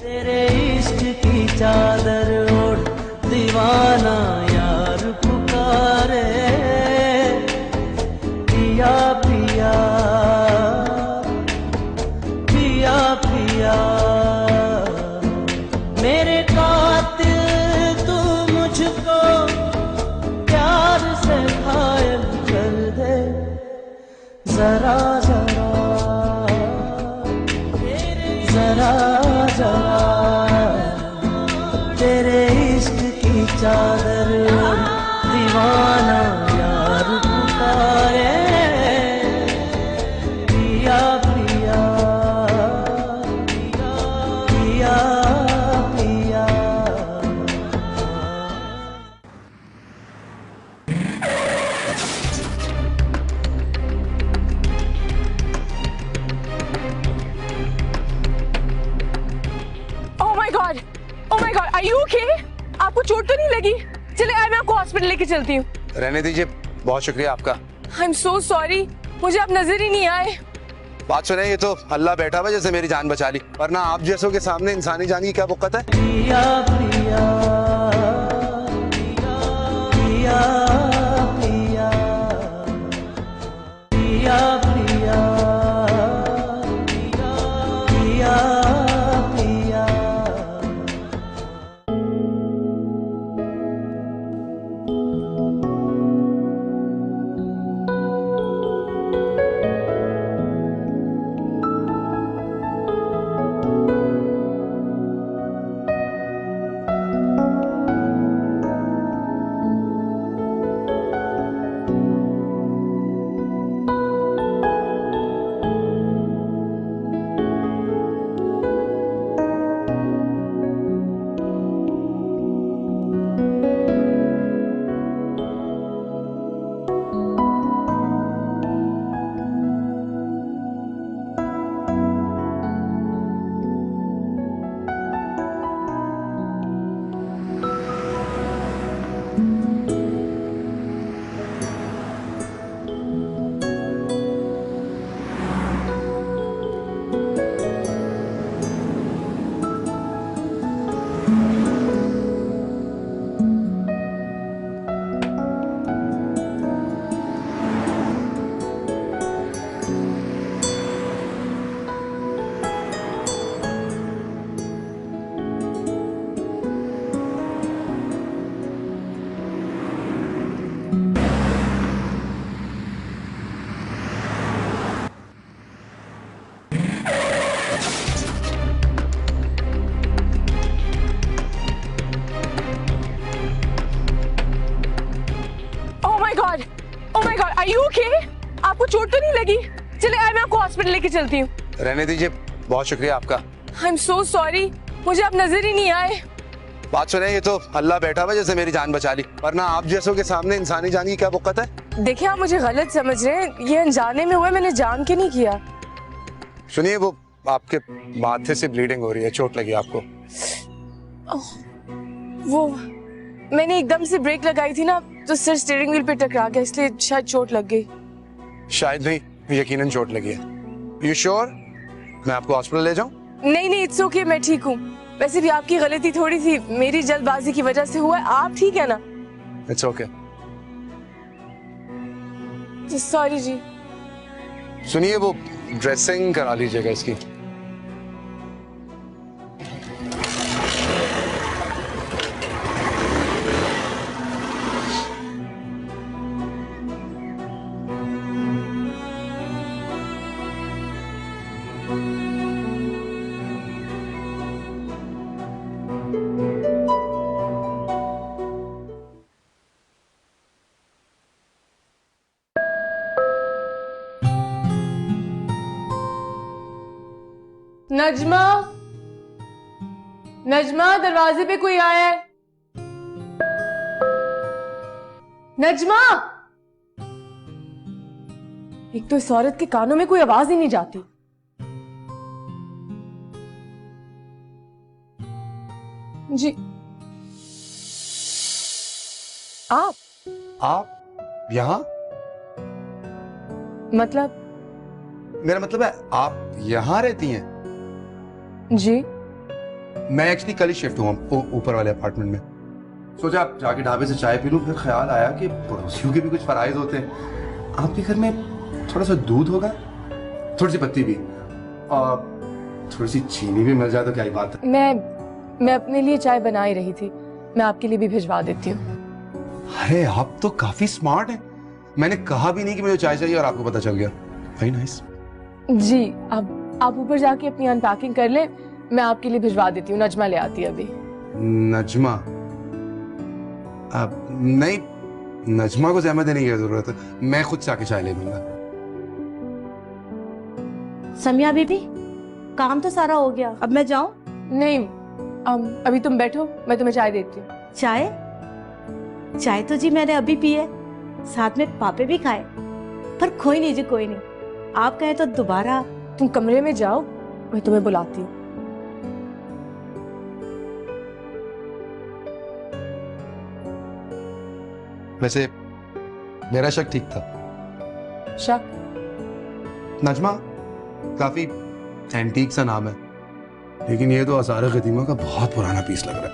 तेरे इश्क की चादर ओढ़ दीवाना यार पुकारे, पिया पिया पिया पिया। मेरे कातिल तू मुझको प्यार से घायल कर दे, जरा जरा जरा जरा तेरे इश्क की चादर ओढ़ दीवाना यार पुकारे, पिया पिया पिया पिया। Oh my God, are you okay? आपको चोट तो नहीं लगी? चले आए, मैं आपको हॉस्पिटल लेके चलती हूँ। रहने दीजिए, बहुत शुक्रिया आपका। I'm so sorry, मुझे आप नजर ही नहीं आए। बात सुने, ये तो अल्लाह बैठा हुआ जैसे मेरी जान बचा ली, वरना आप जैसों के सामने इंसानी जान की क्या वक़्त है। पिया पिया पिया पिया पिया पिया पिया पिया। Oh my God, are you okay? आपको चोट तो नहीं लगी? चले आए, मैं आपको हॉस्पिटल लेके चलती हूँ। रहने दीजिए, बहुत शुक्रिया आपका। I'm so sorry, मुझे आप नजर ही नहीं आए। बात सुने, ये तो अल्लाह बैठा हुआ जैसे मेरी जान बचा ली, वरना आप जैसों के सामने इंसानी जान की क्या वक़्त है। देखिए, आप मुझे गलत समझ रहे हैं, ये अनजाने में हुआ, मैंने जान के नहीं किया। सुनिए, वो आपके माथे से ब्लीडिंग हो रही है, चोट लगी आपको। वो मैंने एकदम से ब्रेक लगाई थी ना, तो सिर स्टीयरिंग व्हील पे टकरा गया, इसलिए शायद चोट लग गई। शायद नहीं, यकीनन चोट लगी है। You sure? मैं आपको हॉस्पिटल ले जाऊं? नहीं नहीं, इट्स ओके, मैं ठीक हूँ। वैसे भी आपकी गलती थोड़ी थी, मेरी जल्दबाजी की वजह से हुआ। आप ठीक है ना? It's okay. सॉरी जी। सुनिए, वो ड्रेसिंग करा लीजिएगा इसकी। नजमा, नजमा, दरवाजे पे कोई आया है। नजमा, एक तो इस औरत के कानों में कोई आवाज ही नहीं जाती। जी, आप यहाँ? मतलब? मेरा मतलब है आप यहाँ रहती हैं? जी। मैं एक्चुअली कल ही शिफ्ट हुआ ऊपर वाले अपार्टमेंट में। सोचा आप जाके ढाबे से चाय पी लूं, फिर ख्याल आया कि पड़ोसियों के भी कुछ फराइज होते हैं। आपके घर में थोड़ा सा दूध होगा, थोड़ी सी पत्ती भी, और थोड़ी सी चीनी भी मिल जाए तो क्या ही बात है। मैं अपने लिए चाय बना ही रही थी, मैं आपके लिए भी भिजवा देती हूँ। अरे आप तो काफी स्मार्ट हैं। मैंने कहा भी नहीं कि मुझे चाय चाहिए और आपको पता चल गया। Very nice. जी, आप ऊपर जाके अपनी अनपैकिंग कर ले, मैं आपके लिए भिजवा देती हूँ। नजमा ले आती है अभी। नजमा? नहीं, नजमा को जहमत देने की जरूरत है, मैं खुद से आके चाय ले लूंगा। समिया बीबी, काम तो सारा हो गया, अब मैं जाऊं? नहीं, अभी तुम बैठो, मैं तुम्हें चाय देती हूँ। चाय? चाय तो जी मैंने अभी पी है, साथ में पापे भी खाए, पर कोई नहीं जी, कोई नहीं। आप कहें तो दोबारा। तुम कमरे में जाओ, मैं तुम्हें बुलाती हूँ। वैसे मेरा शक ठीक था। शक? नजमा काफी एंटीक सा नाम है, लेकिन ये तो आसार कदीमा का बहुत पुराना पीस लग रहा है।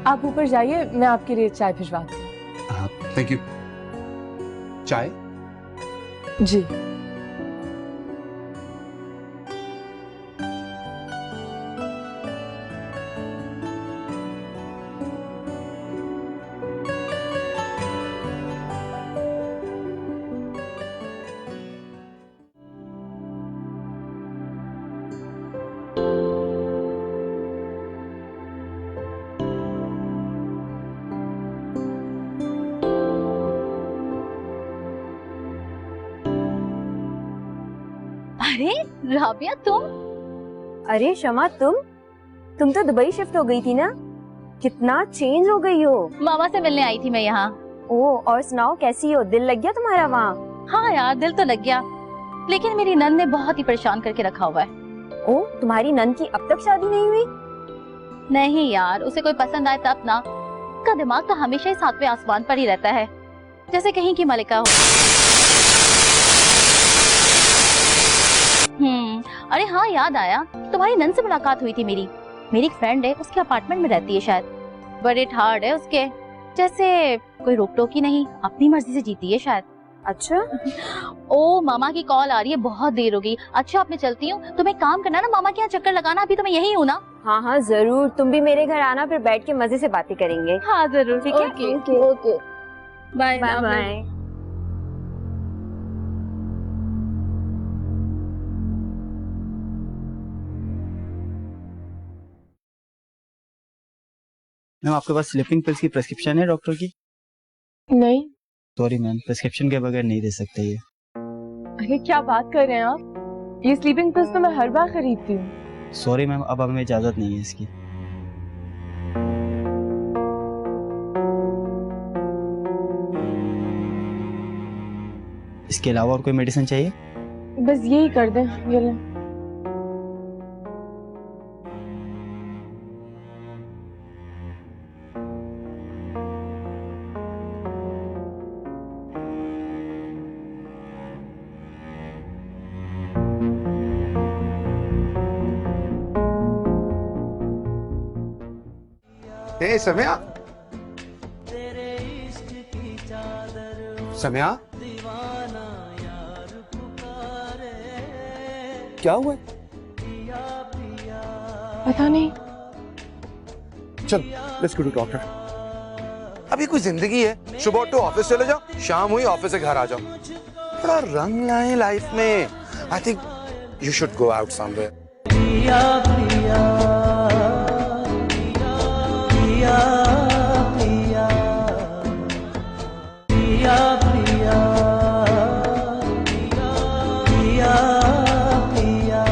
आप ऊपर जाइए, मैं आपके लिए चाय भिजवाती हूँ। हाँ, थैंक यू। चाय? जी। अरे राबिया, तुम? अरे शमा, तुम तो दुबई शिफ्ट हो गई थी ना? कितना चेंज हो गई हो। मामा से मिलने आई थी मैं यहाँ। ओह, और सुनाओ कैसी हो? दिल लग गया तुम्हारा वहाँ? हाँ यार, दिल तो लग गया, लेकिन मेरी नंद ने बहुत ही परेशान करके रखा हुआ है। ओह, तुम्हारी नंद की अब तक शादी नहीं हुई? नहीं यार, उसे कोई पसंद आए तब ना। उसका दिमाग तो हमेशा ही सातवें आसमान पर ही रहता है, जैसे कहीं की मलिका हो। अरे हाँ, याद आया, तुम्हारी नंद से मुलाकात हुई थी मेरी एक फ्रेंड है, उसके अपार्टमेंट में रहती है शायद। बड़े ठाड़ है उसके, जैसे कोई रोक टोक ही नहीं, अपनी मर्जी से जीती है शायद। अच्छा। ओ, मामा की कॉल आ रही है, बहुत देर हो गई। अच्छा, अब मैं चलती हूँ, तुम एक काम करना ना, मामा के यहाँ चक्कर लगाना, अभी तो मैं यही हूँ ना। हाँ हाँ जरूर, तुम भी मेरे घर आना, फिर बैठ के मजे से बातें करेंगे। हाँ जरूर, ठीक है? Okay, bye bye. मैम, आपके पास स्लीपिंग पिल्स की प्रेस्क्रिप्शन है डॉक्टर की? नहीं। सॉरी मैम, प्रेस्क्रिप्शन के बगैर नहीं दे सकते ये। अरे क्या बात कर रहे हैं आप? ये स्लीपिंग पिल्स तो मैं हर बार खरीदती हूँ। सॉरी मैम, अब हमें इजाजत नहीं है इसकी। इसके अलावा और कोई मेडिसिन चाहिए? बस यही कर दें, ये लें। हे सम्या, सम्या, क्या हुआ? पता नहीं। चल, लेट्स गो टू डॉक्टर। अभी कोई जिंदगी है, सुबह उठो ऑफिस चले जाओ, शाम हुई ऑफिस से घर आ जाओ। थोड़ा रंग लाए लाइफ में। I think you should go out somewhere. पिया पिया पिया पिया पिया पिया पिया पिया।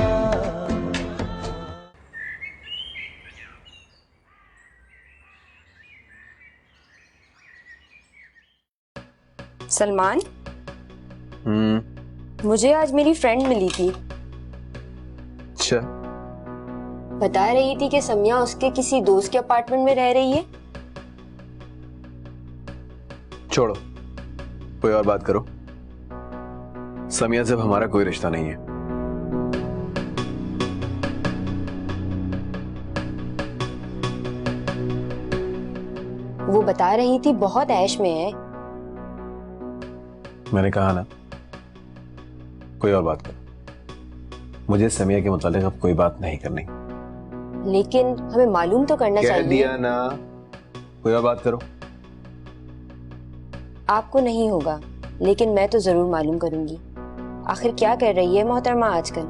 सलमान, मुझे आज मेरी फ्रेंड मिली थी। अच्छा, बता रही थी कि समिया उसके किसी दोस्त के अपार्टमेंट में रह रही है। छोड़ो, कोई और बात करो। समिया से हमारा कोई रिश्ता नहीं है। वो बता रही थी बहुत ऐश में है। मैंने कहा ना, कोई और बात कर। मुझे समिया के मुतालिक अब कोई बात नहीं करनी। लेकिन हमें मालूम तो करना कह चाहिए। दिया ना, कोई और बात करो। आपको नहीं होगा, लेकिन मैं तो जरूर मालूम करूंगी। आखिर क्या कर रही है मोहतरमा आजकल?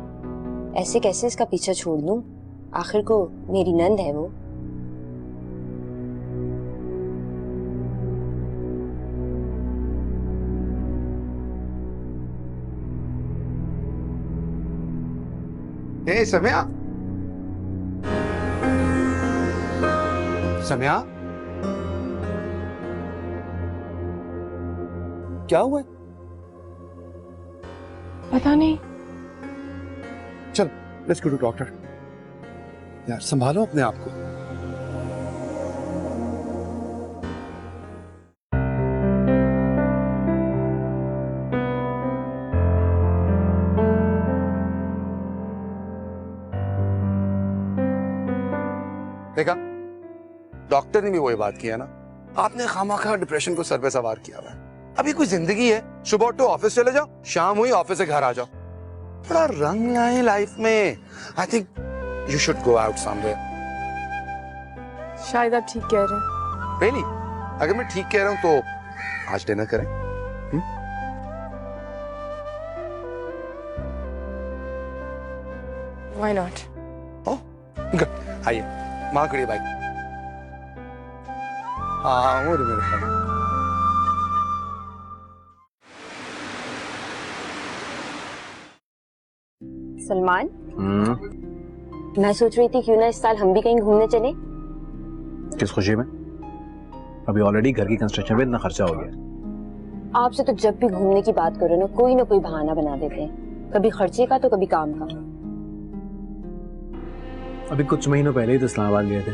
ऐसे कैसे इसका पीछा छोड़ दूं? आखिर को मेरी नंद है वो। हे सम्या, सम्या, क्या हुआ? पता नहीं। चल, लेट्स गो टू डॉक्टर। यार संभालो अपने आप को। देखा, डॉक्टर ने भी वही बात किया ना। आपने खामखा डिप्रेशन को सर पे सवार किया हुआ है। अभी कोई जिंदगी है, सुबह उठो ऑफिस चले जाओ, शाम हुई ऑफिस से घर आ जाओ। थोड़ा रंग लाए लाइफ में। I think you should go out somewhere. शायद आप ठीक कह रहे हैं। रियली? अगर मैं ठीक कह रहा हूं तो आज डिनर करें? Why not? Oh, good. आइए, वहां खड़ी बाइक। हाँ, वो मेरे फ्रेंड। सलमान, मैं सोच रही थी क्यों ना इस साल हम भी कहीं घूमने चले। किस खुशी में? अभी ऑलरेडी घर की कंस्ट्रक्शन में इतना खर्चा हो गया। आपसे तो जब भी घूमने की बात करो ना कोई बहाना बना देते हैं। कभी खर्चे का तो कभी काम का। अभी कुछ महीनों पहले ही तो इस्लामाबाद गए थे।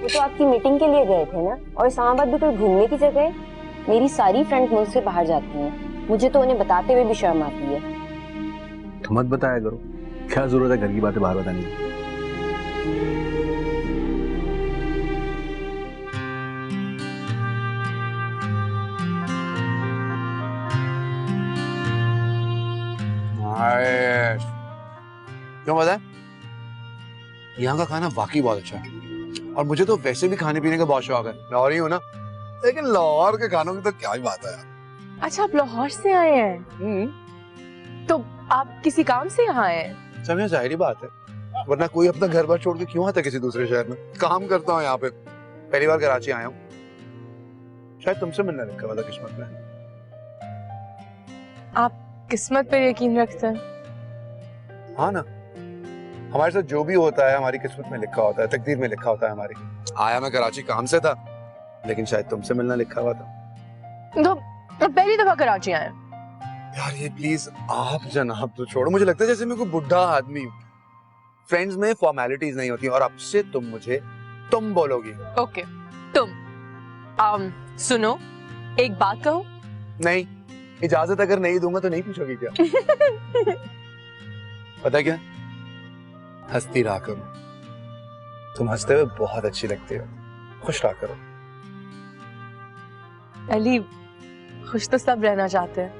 वो तो आपकी मीटिंग के लिए गए थे ना। और इस्लामाबाद भी कोई घूमने की जगह है? मेरी सारी फ्रेंड्स मुझसे बाहर जाती हैं, मुझे तो उन्हें बताते हुए भी शर्म आती है। तो मत बताया करो, क्या जरूरत है घर की बातें बाहर बताने की। क्यों पता है? यहाँ का खाना वाकई बहुत अच्छा है और मुझे तो वैसे भी खाने पीने का बहुत शौक है। लाहौरी हूँ ना, लेकिन लाहौर के खानों की तो क्या ही बात है यार। अच्छा, आप लाहौर से आए हैं? तो आप किसी काम से यहाँ आए हैं? समय जाहिर बात है, वरना कोई अपना घर बार छोड़ के क्यों आता किसी दूसरे शहर में। काम करता हूँ यहाँ पे, पहली बार कराची आया हूँ। शायद तुमसे मिलने लिखा हुआ था किस्मत में। आप किस्मत पे यकीन रखते हैं? हाँ ना, हमारे साथ जो भी होता है हमारी किस्मत में लिखा होता है, तकदीर में लिखा होता है हमारी। आया मैं कराची काम से था, लेकिन शायद तुमसे मिलना लिखा हुआ था। तो पहली दफा कराची आए? यार ये प्लीज आप जनाब तो छोड़ो, मुझे लगता है जैसे मैं कोई बुढ़ा आदमी हूँ। फ्रेंड्स में फॉर्मेलिटीज नहीं होती और अब से तुम मुझे तुम बोलोगी। ओके, तुम। सुनो, एक बात कहूँ? नहीं, इजाजत अगर नहीं दूंगा तो नहीं पूछोगी क्या? पता क्या, हंसती रहा करो। तुम हंसते हुए बहुत अच्छी लगती हो, खुश रहा करो। अली, खुश तो सब रहना चाहते हैं,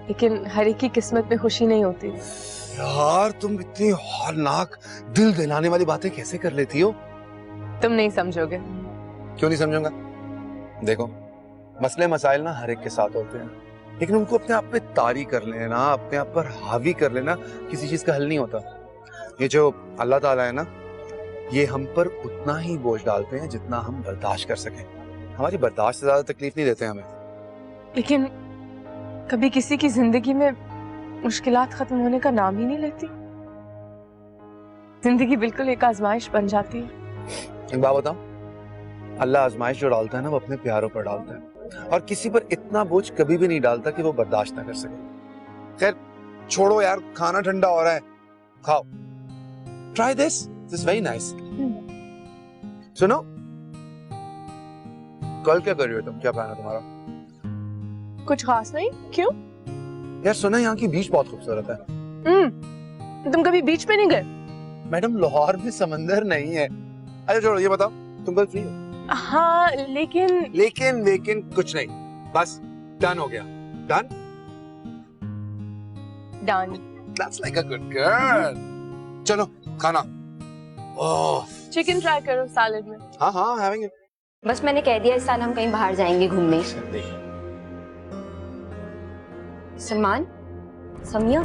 लेकिन हर एक की किस्मत में खुशी नहीं होती। यार तुम इतनी हौलनाक दिल दिलाने वाली बातें कैसे कर लेती हो? तुम नहीं समझोगे। क्यों नहीं समझूंगा? देखो, मसले मसाइल ना हर एक के साथ होते हैं, लेकिन उनको अपने आप पे तारी कर लेना, अपने आप पर हावी कर लेना किसी चीज का हल नहीं होता। ये जो अल्लाह ताला है ना, ये हम पर उतना ही बोझ डालते हैं जितना हम बर्दाश्त कर सकें। हमारी बर्दाश्त से ज्यादा तकलीफ नहीं देते हमें। लेकिन कभी किसी की जिंदगी में मुश्किलात खत्म होने का नाम ही नहीं लेती। जिंदगी बिल्कुल एक आजमाइश बन जाती है। एक बात बताऊं, अल्लाह आजमाइश जो डालता है ना वो अपने प्यारों पर डालता है, और किसी पर इतना बोझ कभी भी नहीं डालता कि वो बर्दाश्त ना कर सके। खैर छोड़ो यार, खाना ठंडा हो रहा है, खाओ। Try this very nice. सुनो, कल क्या कर रही हो तुम? क्या प्लान है तुम्हारा? कुछ खास नहीं। क्यों? यार सुना यहाँ की बीच बहुत खूबसूरत है। तुम कभी बीच पे नहीं गए? मैडम लाहौर में समंदर नहीं है, अच्छा छोड़ो, ये बताओ तुम कल फ्री हो? हाँ लेकिन लेकिन कुछ नहीं, बस डन हो गया। Done? Done. That's like a good girl. चलो खाना। ओह चिकन ट्राई करो सैलेड में। हाँ हाँ, having it. बस मैंने कह दिया इस साल हम कहीं बाहर जाएंगे घूमने। सलमान, समिया,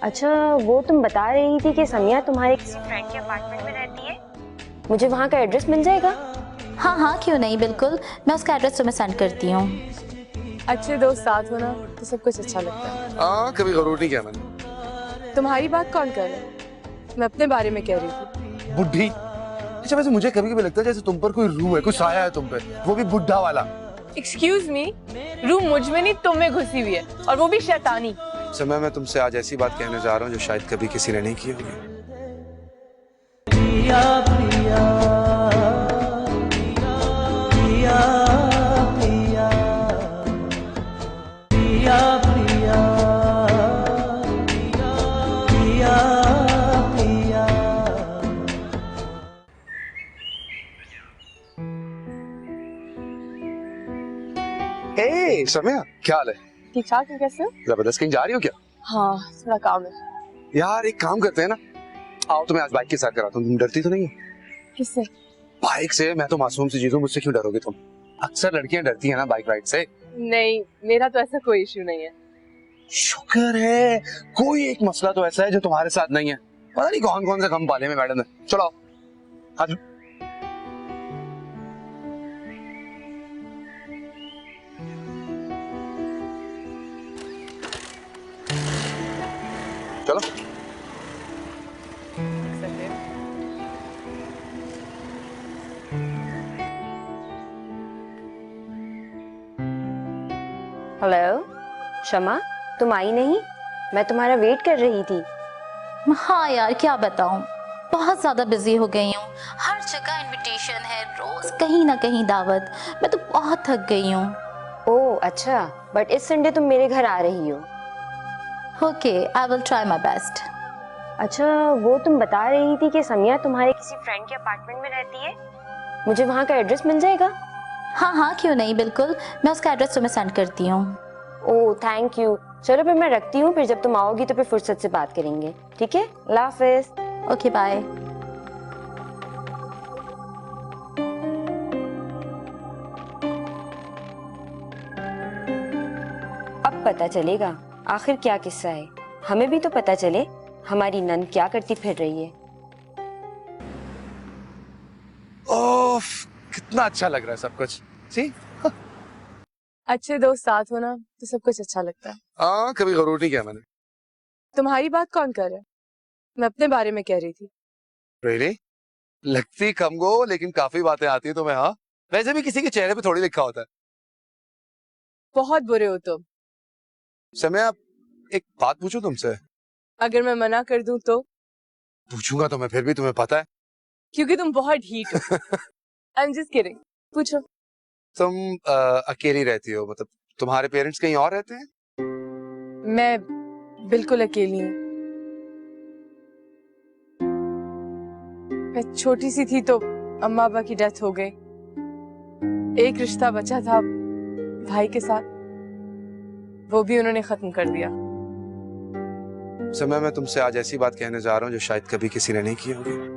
अच्छा वो तुम बता रही थी कि समिया तुम्हारे किसी फ्रेंड के अपार्टमेंट में रहती है, मुझे वहाँ का एड्रेस मिल जाएगा? हाँ हाँ क्यों नहीं, बिल्कुल मैं उसका एड्रेस तुम्हें सेंड करती हूँ। अच्छे दोस्त साथ होना तो सब कुछ अच्छा लगता है। हाँ, कभी गरूर नहीं किया मैंने। तुम्हारी बात कौन कर रहा है? मैं अपने बारे में कह रही थी। बुढ़ी। अच्छा वैसे मुझे कभी कभी लगता है जैसे तुम पर कोई रूह है, कोई साया है तुम पे, वो भी बुढ़ा वाला। एक्सक्यूज मी, रूह मुझ में नहीं तुम में घुसी हुई है, और वो भी शैतानी। समय मैं तुमसे आज ऐसी बात कहने जा रहा हूँ जो शायद कभी किसी ने नहीं की होगी। पिया पिया पिया पिया पिया पिया पिया पिया। हे समय, क्या हाल है? ठीक ठाक है, कैसे हो? जबरदस्त। कहीं जा रही हो क्या? हाँ थोड़ा काम है। यार एक काम करते हैं ना, आओ तुम्हें आज बाइक के साथ कराता हूँ। तुम डरती तो नहीं है? किससे? बाइक से। मैं तो मासूम सी चीज हूँ, मुझसे क्यों डरोगे तुम? अक्सर लड़कियां डरती है ना बाइक राइड से। नहीं, मेरा तो ऐसा कोई इशू नहीं है। शुक्र है, कोई एक मसला तो ऐसा है जो तुम्हारे साथ नहीं है। पता नहीं कौन कौन से गम पाले में मैडम है। चलो आ जाओ। चलो हेलो शमा, तुम आई नहीं? मैं तुम्हारा वेट कर रही थी। हाँ यार क्या बताऊँ, बहुत ज्यादा बिजी हो गई हूँ। हर जगह इनविटेशन है, रोज कहीं ना कहीं दावत। मैं तो बहुत थक गई हूँ। ओह अच्छा, बट इस संडे तुम मेरे घर आ रही हो। Okay, I will try my best. अच्छा वो तुम बता रही थी कि समिया तुम्हारे किसी फ्रेंड के अपार्टमेंट में रहती है, मुझे वहाँ का एड्रेस मिल जाएगा? हाँ हाँ क्यों नहीं, बिल्कुल मैं उसका एड्रेस तुम्हें सेंड करती हूँ। Oh thank you. चलो फिर मैं रखती हूँ, फिर जब तुम आओगी तो फिर फुर्सत से बात करेंगे, ठीक है? अल्लाह हाफिज। Okay bye. अब पता चलेगा आखिर क्या किस्सा है, हमें भी तो पता चले हमारी नंद क्या करती फिर रही है। ओह कितना अच्छा लग रहा है सब कुछ। सी अच्छे दोस्त साथ होना तो सब कुछ अच्छा लगता है। हाँ, कभी गरूर नहीं किया मैंने। तुम्हारी बात कौन कर रहा है? मैं अपने बारे में कह रही थी। Really? लगती कम गो लेकिन काफी बातें आती है तुम्हें। हाँ वैसे भी किसी के चेहरे पे थोड़ी लिखा होता है। बहुत बुरे हो तुम। समय आप एक बात पूछूं तुमसे? अगर मैं मना कर दूं तो? पूछूंगा तो मैं, फिर भी तुम्हें पता है। क्योंकि तुम बहुत ढीठ हो। आई एम जस्ट किडिंग, पूछो। तुम अकेली रहती हो, मतलब तुम्हारे पेरेंट्स कहीं और रहते हैं? मैं बिल्कुल अकेली हूँ। मैं छोटी सी थी तो अम्मा अब्बा की डेथ हो गई। एक रिश्ता बचा था भाई के साथ, वो भी उन्होंने खत्म कर दिया। समय मैं तुमसे आज ऐसी बात कहने जा रहा हूँ जो शायद कभी किसी ने नहीं की होगी।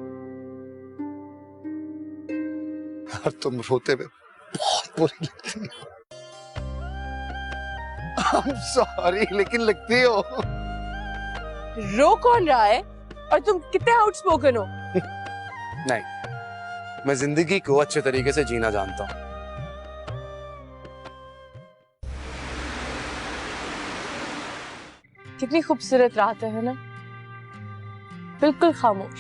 और तुम रोते हुए बहुत बुरी लगती हो। I'm sorry, लेकिन लगती हो। रो कौन रहा है? और तुम कितने आउटस्पोकन हो। नहीं, मैं जिंदगी को अच्छे तरीके से जीना जानता हूँ। कितनी खूबसूरत रात है ना, बिल्कुल खामोश।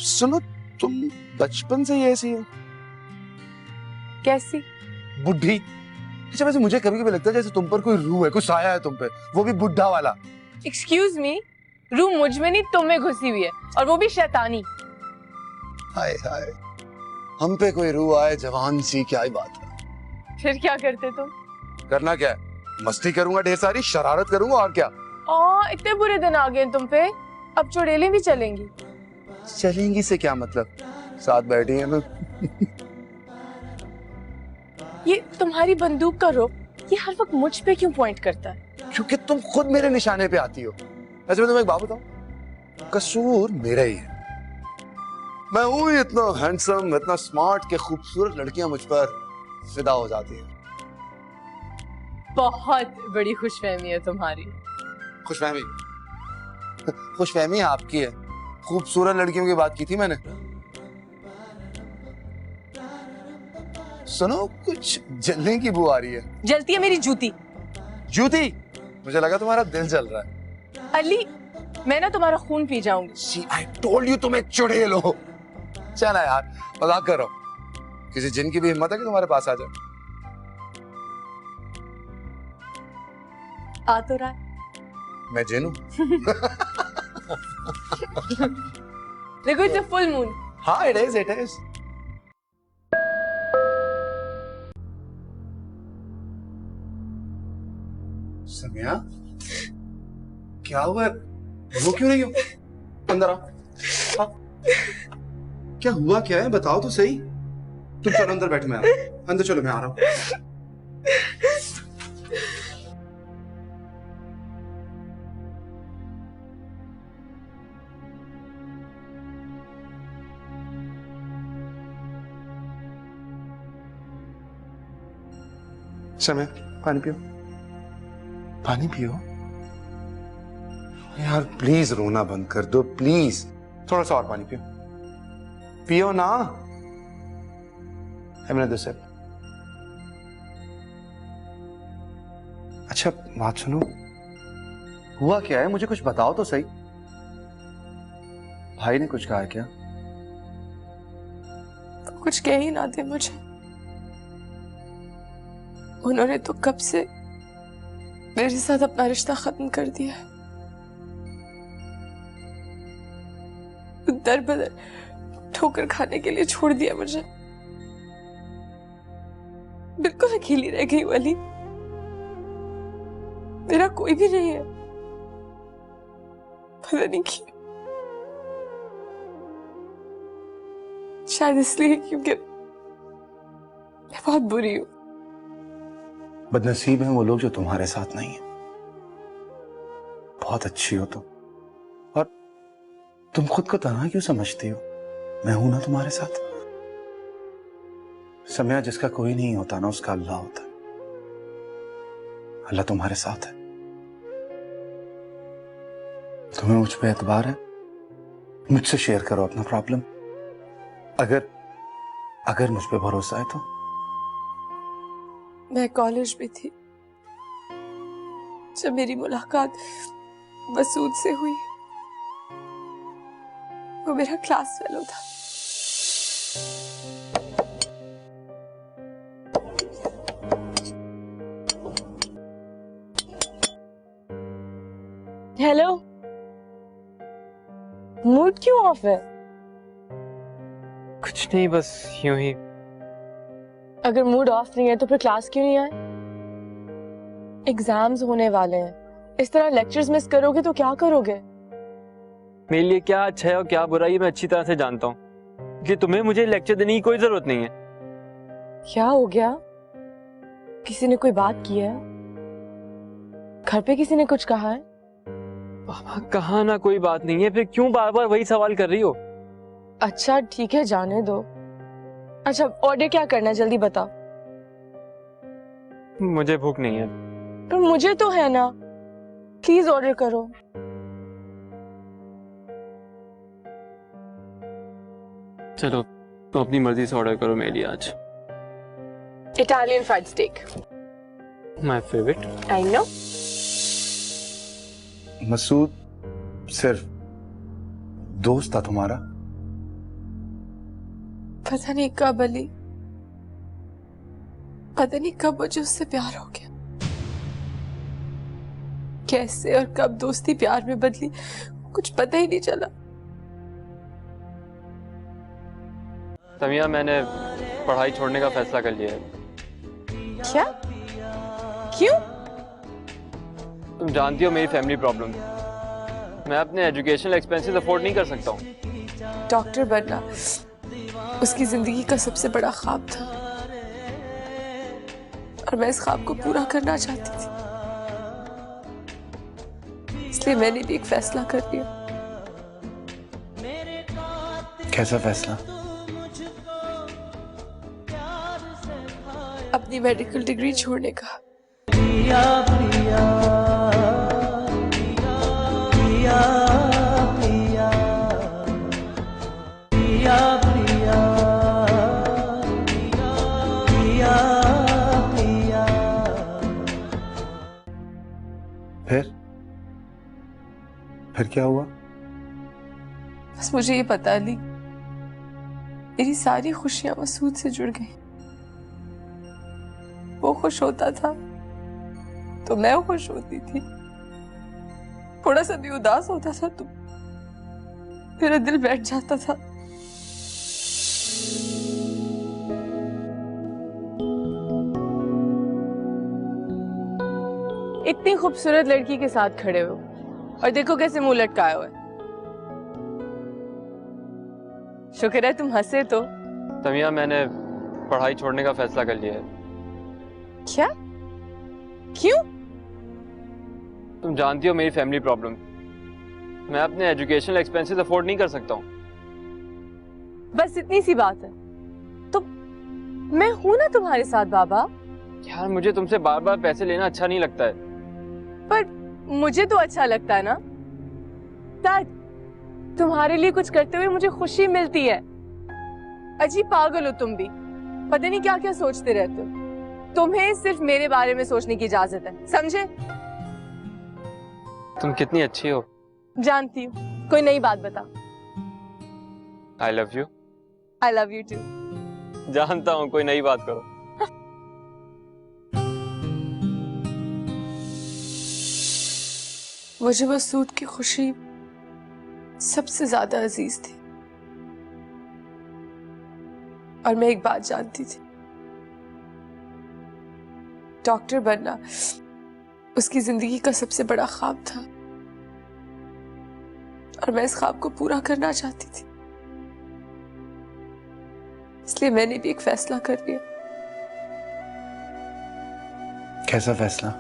सुनो, तुम बचपन से ही ऐसी हो? कैसी? बुढ़ी। अच्छा वैसे मुझे कभी कभी लगता है जैसे तुम पर कोई रूह है, कोई साया है तुम पे, वो भी बुढ़ा वाला। एक्सक्यूज मी, रूह मुझ में नहीं तुम में घुसी हुई है, और वो भी शैतानी। हाय हाय, हम पे कोई रूह आए जवान सी, क्या ही बात है। फिर क्या करते तुम? करना क्या है, मस्ती करूंगा, ढेर सारी शरारत करूंगा, और क्या। इतने बुरे दिन आ गए तुम पे, अब चुड़ैलें भी चलेंगी। चलेंगी से क्या मतलब, साथ बैठी है ना। ये तुम्हारी बंदूक का रुख ये हर वक्त मुझ पे क्यों पॉइंट करता है? क्योंकि तुम खुद मेरे निशाने पे आती हो। ऐसे मैं तुम्हें एक बात बताऊं, कसूर मेरा ही है। मैं हूं ही इतना हैंडसम, इतना स्मार्ट कि खूबसूरत लड़कियां मुझ पर फिदा हो जाती हैं। बहुत बड़ी खुशफहमी है तुम्हारी। खुशफहमी खुशफहमी आपकी है, खूबसूरत लड़कियों की बात की थी मैंने। सुनो, कुछ जलने की बू आ रही है। जलती है मेरी जूती। जूती? मुझे लगा तुम्हारा दिल जल रहा है। अली, मैं ना तुम्हारा खून पी जाऊंगी। See, I told you तुम एक चुड़ैल हो। चला यार, मजाक कर रहा हूं। किसी जिन की भी हिम्मत है कि तुम्हारे पास आ जाए? आ तो रहा है। मैं जिन हूं। देखो, इट्स अ फुल मून। हाँ, it is. समिया, क्या हुआ? वो क्यों नहीं हो? अंदर आओ। क्या हुआ, क्या है, बताओ तो सही। तुम चलो अंदर बैठो, मैं आ रहा हूं। अंदर चलो, मैं आ रहा हूं। समय, पानी पियो, पानी पियो। यार प्लीज रोना बंद कर दो, प्लीज। थोड़ा सा और पानी पियो, पियो ना। अच्छा बात सुनो, हुआ क्या है, मुझे कुछ बताओ तो सही। भाई ने कुछ कहा है क्या? कुछ कह ही ना दे मुझे। उन्होंने तो कब से मेरे साथ अपना रिश्ता खत्म कर दिया है। दर बदर ठोकर खाने के लिए छोड़ दिया मुझे। बिल्कुल अकेली रह गई वाली। मेरा कोई भी नहीं है। पता नहीं क्यों, शायद इसलिए क्योंकि मैं बहुत बुरी हूं। बदनसीब हैं वो लोग जो तुम्हारे साथ नहीं है। बहुत अच्छी हो तुम, और तुम खुद को तन्हा क्यों समझती हो? मैं हूं ना तुम्हारे साथ। समय जिसका कोई नहीं होता ना, उसका अल्लाह होता है। अल्लाह तुम्हारे साथ है। तुम्हें मुझ पे एतबार है? मुझसे शेयर करो अपना प्रॉब्लम। अगर मुझ पे भरोसा है तो। मैं कॉलेज में थी जब मेरी मुलाकात मसूद से हुई। वो मेरा क्लास फेलो था। हेलो, मूड क्यों ऑफ है? कुछ नहीं, बस यूं ही। अगर मूड ऑफ नहीं है तो फिर क्लास क्यों नहीं आए? एग्जाम्स होने वाले हैं, इस तरह लेक्चर्स मिस करोगे तो क्या करोगे? मेरे लिए क्या अच्छा है और क्या बुरा है मैं अच्छी तरह से जानता हूँ कि तुम्हें मुझे लेक्चर देने की कोई जरूरत नहीं है। क्या हो गया? किसी ने कोई बात की है? घर पे किसी ने कुछ कहा है? पापा, कहा ना कोई बात नहीं है, फिर क्यों बार बार वही सवाल कर रही हो? अच्छा ठीक है, जाने दो। अच्छा, ऑर्डर क्या करना है, जल्दी बताओ। मुझे भूख नहीं है। पर मुझे तो है ना, प्लीज ऑर्डर करो। चलो तो अपनी मर्जी से ऑर्डर करो मेरे लिए आज। Italian fried steak, my favourite. I know. Masood सिर्फ दोस्त था तुम्हारा? पता नहीं कब अली, पता नहीं कब मुझे उससे प्यार हो गया। कैसे और कब दोस्ती प्यार में बदली कुछ पता ही नहीं चला। तमिया, मैंने पढ़ाई छोड़ने का फैसला कर लिया है। क्या? क्यों? तुम जानती हो मेरी फैमिली प्रॉब्लम। मैं अपने एजुकेशनल एक्सपेंसेस अफोर्ड नहीं कर सकता हूँ। डॉक्टर बनना उसकी जिंदगी का सबसे बड़ा ख्वाब था और मैं इस ख्वाब को पूरा करना चाहती थी, इसलिए मैंने भी एक फैसला कर लिया। कैसा फैसला? अपनी मेडिकल डिग्री छोड़ने का। पिया पिया पिया पिया पिया पिया पिया पिया। फिर क्या हुआ? बस मुझे ये पता नहीं, मेरी सारी खुशियां मसूद से जुड़ गई। वो खुश होता था तो मैं खुश होती थी, थोड़ा सा भी उदास होता था तो मेरा दिल बैठ जाता था। इतनी खूबसूरत लड़की के साथ खड़े हो और देखो कैसे मुंह लटकाया हुआ है। शुक्र है तुम हंसे तो। तमिया, मैंने पढ़ाई छोड़ने का फैसला कर लिया है। क्या? क्यों? तुम जानती हो मेरी फैमिली प्रॉब्लम। मैं अपने एजुकेशनल एक्सपेंसेस अफोर्ड नहीं कर सकता हूँ। बस इतनी सी बात है तो मैं हूं ना तुम्हारे साथ बाबा। यार, मुझे तुमसे बार बार पैसे लेना अच्छा नहीं लगता है। पर मुझे तो अच्छा लगता है ना डैड, तुम्हारे लिए कुछ करते हुए मुझे खुशी मिलती है। अजीब पागल हो तुम भी, पता नहीं क्या क्या सोचते रहते हो। तुम्हें सिर्फ मेरे बारे में सोचने की इजाजत है, समझे? तुम कितनी अच्छी हो। जानती हूँ। कोई नई बात बता। I love you. I love you too. जानता हूँ, कोई नई बात करो। मुझे मसूद की खुशी सबसे ज्यादा अजीज थी और मैं एक बात जानती थी, डॉक्टर बनना उसकी जिंदगी का सबसे बड़ा ख्वाब था और मैं इस ख्वाब को पूरा करना चाहती थी, इसलिए मैंने भी एक फैसला कर लिया। कैसा फैसला?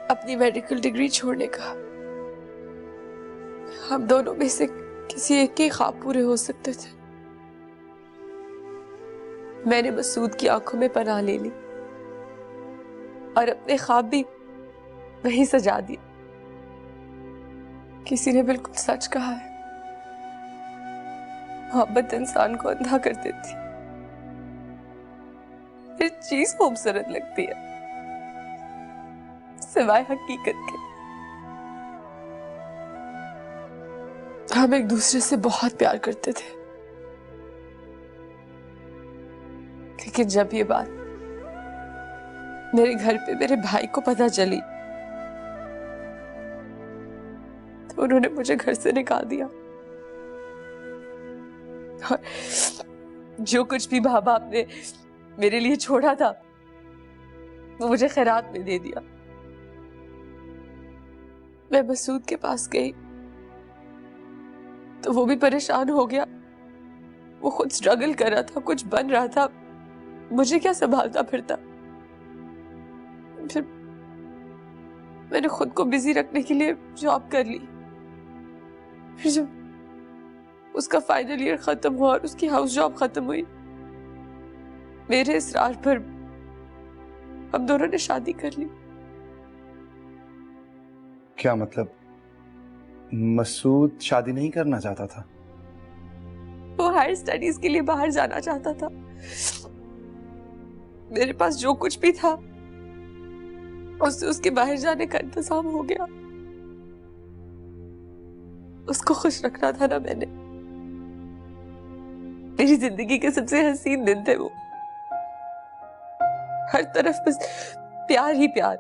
अपनी मेडिकल डिग्री छोड़ने का। हम दोनों में से किसी एक के ख्वाब पूरे हो सकते थे। मैंने मसूद की आंखों में पनाह ले ली और अपने ख्वाब भी वहीं सजा दिए। किसी ने बिल्कुल सच कहा है, मोहब्बत इंसान को अंधा कर देती, हर चीज खूबसूरत लगती है सिवाय हकीकत के। हम एक दूसरे से बहुत प्यार करते थे, लेकिन जब ये बात मेरे घर पे मेरे भाई को पता चली तो उन्होंने मुझे घर से निकाल दिया और जो कुछ भी बाबा आपने मेरे लिए छोड़ा था वो मुझे खैरात में दे दिया। मैं मसूद के पास गई तो वो भी परेशान हो गया। वो खुद स्ट्रगल कर रहा था, कुछ बन रहा था, मुझे क्या संभालता फिरता। फिर मैंने खुद को बिजी रखने के लिए जॉब कर ली। फिर जब उसका फाइनल ईयर खत्म हुआ और उसकी हाउस जॉब खत्म हुई, मेरे इसरार पर हम दोनों ने शादी कर ली। क्या मतलब? मसूद शादी नहीं करना चाहता था? वो हायर स्टडीज के लिए बाहर जाना चाहता था। मेरे पास जो कुछ भी था उससे उसके बाहर जाने का इंतजाम हो गया। उसको खुश रखना था ना मैंने। मेरी जिंदगी के सबसे हसीन दिन थे वो। हर तरफ बस प्यार ही प्यार।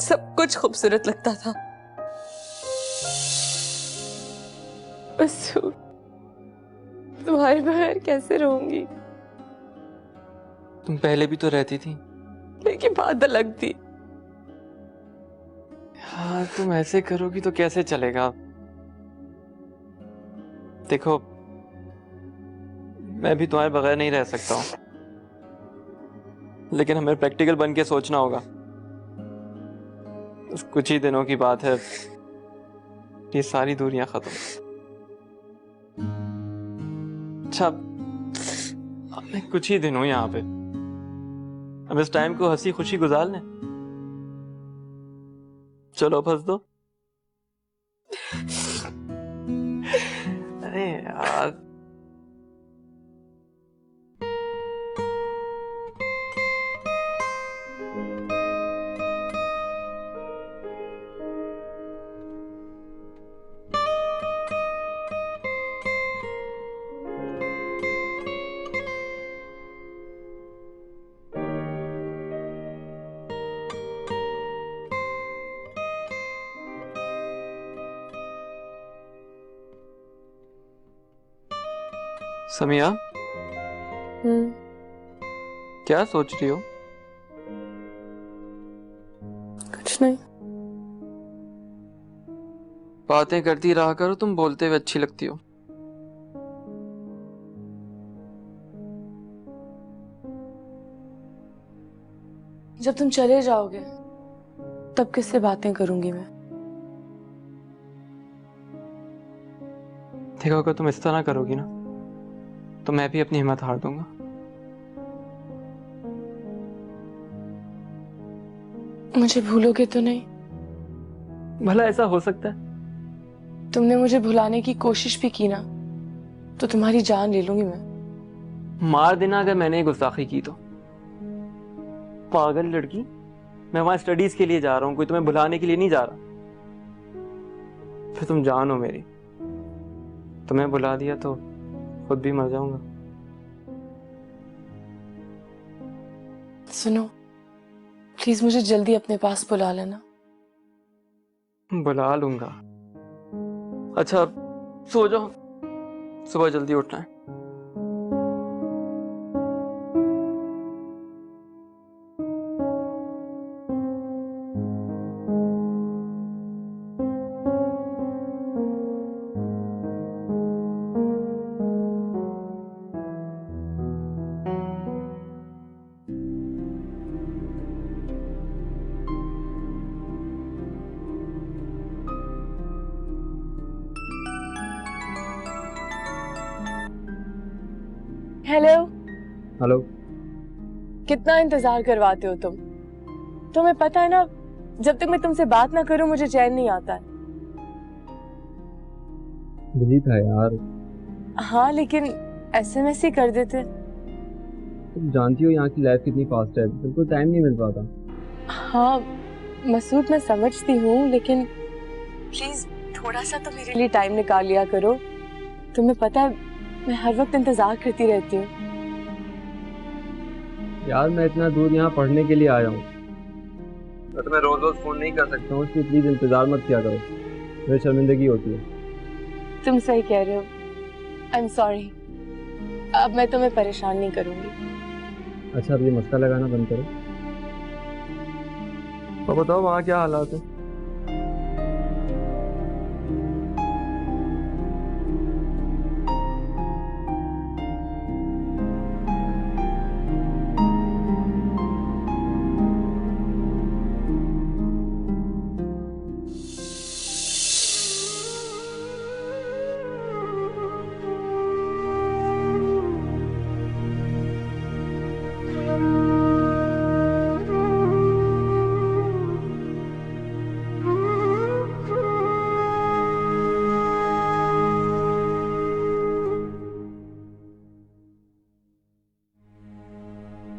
सब कुछ खूबसूरत लगता था। मसूद, तुम्हारे बगैर कैसे रहूंगी? तुम पहले भी तो रहती थी। लेकिन बात अलग थी। हाँ, तुम ऐसे करोगी तो कैसे चलेगा? देखो, मैं भी तुम्हारे बगैर नहीं रह सकता हूँ, लेकिन हमें प्रैक्टिकल बन के सोचना होगा। बस कुछ ही दिनों की बात है, ये सारी दूरियां खत्म। अच्छा, अब कुछ ही दिन हो यहाँ पे, अब इस टाइम को हंसी खुशी गुजार लें। चलो अब हंस दो। अरे यार, समिया, क्या सोच रही हो? कुछ नहीं। बातें करती रहा करो, तुम बोलते हुए अच्छी लगती हो। जब तुम चले जाओगे तब किससे बातें करूंगी मैं? देखो, अगर तुम इस तरह करोगी ना तो मैं भी अपनी हिम्मत हार दूंगा। मुझे भूलोगे तो नहीं? भला ऐसा हो सकता है? तुमने मुझे भुलाने की कोशिश भी की ना तो तुम्हारी जान ले लूंगी मैं। मार देना अगर मैंने गुस्ताखी की तो। पागल लड़की, मैं वहां स्टडीज के लिए जा रहा हूं, कोई तुम्हें भुलाने के लिए नहीं जा रहा। फिर तुम जान हो मेरी, तुम्हें बुला दिया तो खुद भी मर जाऊंगा। सुनो, प्लीज मुझे जल्दी अपने पास बुला लेना। बुला लूंगा। अच्छा, सो जाओ, सुबह जल्दी उठना है। हेलो। हेलो। कितना इंतजार करवाते हो तुम? तुम्हें पता है ना, जब तक मैं तुमसे बात ना करूं मुझे चैन नहीं आता है। बिजी था यार। हाँ, लेकिन एसएमएस ही कर देते। तुम जानती हो यहाँ की लाइफ कितनी फास्ट है, बिल्कुल टाइम नहीं मिल पाता। हाँ मसूद, मैं समझती हूँ, लेकिन प्लीज थोड़ा सा तो मेरे लिए टाइम निकाल लिया करो। तुम्हें पता है मैं हर वक्त इंतजार करती रहती हूँ। यार, मैं इतना दूर यहाँ पढ़ने के लिए आया हूँ, मैं तुम्हें रोज रोज फोन नहीं कर सकता हूँ, इसलिए प्लीज इंतजार मत किया करो, मेरी शर्मिंदगी होती है। तुम सही कह रहे हो। I am sorry. अब मैं तुम्हें परेशान नहीं करूंगी। अच्छा, अब ये मस्का लगाना बंद करो। तो बताओ वहाँ क्या हालात है?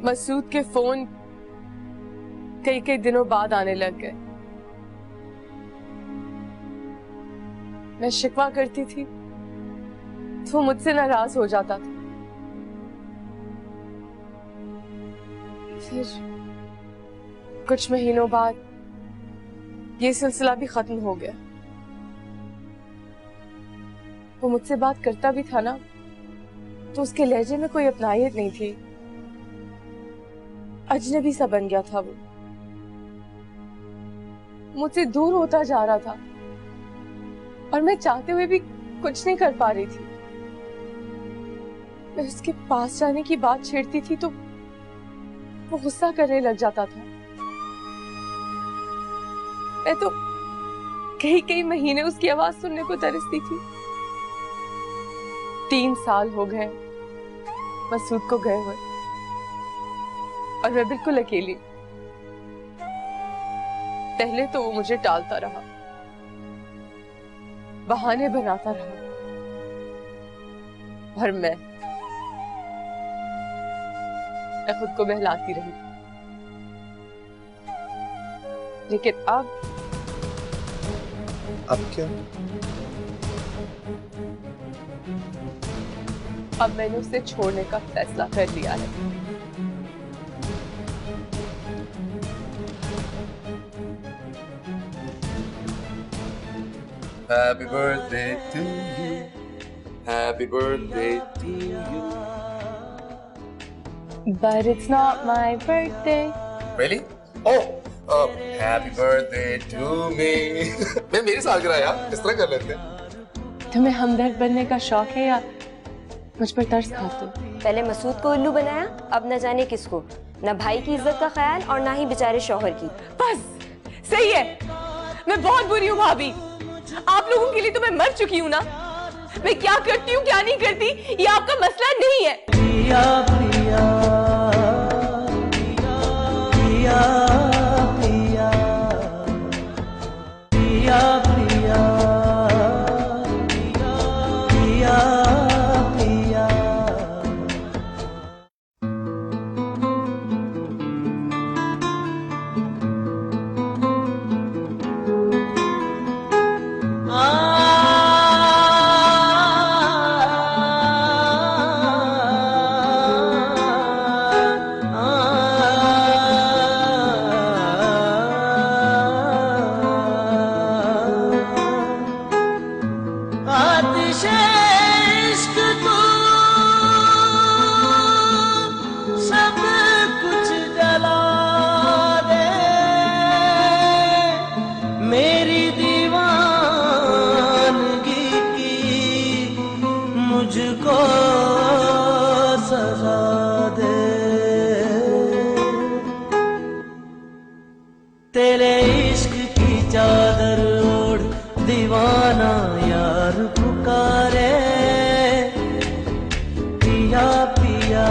मसूद के फोन कई कई दिनों बाद आने लग गए। मैं शिकवा करती थी तो वो मुझसे नाराज हो जाता था। फिर कुछ महीनों बाद ये सिलसिला भी खत्म हो गया। वो मुझसे बात करता भी था ना तो उसके लहजे में कोई अपनायत नहीं थी, अजनबी सा बन गया था वो, मुझसे दूर होता जा रहा था और मैं चाहते हुए भी कुछ नहीं कर पा रही थी। मैं उसके पास जाने की बात छेड़ती थी तो वो गुस्सा करने लग जाता था। मैं तो कई कई महीने उसकी आवाज सुनने को तरसती थी। 3 साल हो गए मसूद को गए हुए और मैं बिल्कुल अकेली। पहले तो वो मुझे टालता रहा, बहाने बनाता रहा, और मैं खुद को बहलाती रही। लेकिन अब क्या? अब मैंने उसे छोड़ने का फैसला कर लिया है। Happy birthday to you. Happy birthday to you. But it's not my birthday. Really? Oh, happy birthday to me. मैं मेरी सालगिरह यार, इस तरह कर लेते हैं। तुम्हें हमदर्द बनने का शौक है या मुझ पर तरस खाते हो? पहले मसूद को उल्लू बनाया, अब न जाने किसको। न भाई की इज्जत का ख्याल और ना ही बेचारे शौहर की। बस सही है, मैं बहुत बुरी हूँ भाभी। आप लोगों के लिए तो मैं मर चुकी हूँ ना। मैं क्या करती हूँ क्या नहीं करती ये आपका मसला नहीं है। पिया पिया पिया पिया पिया पिया पिया पिया। मुझको सजा दे, तेरे इश्क की चादर ओढ़ दीवाना यार पुकारे। पिया पिया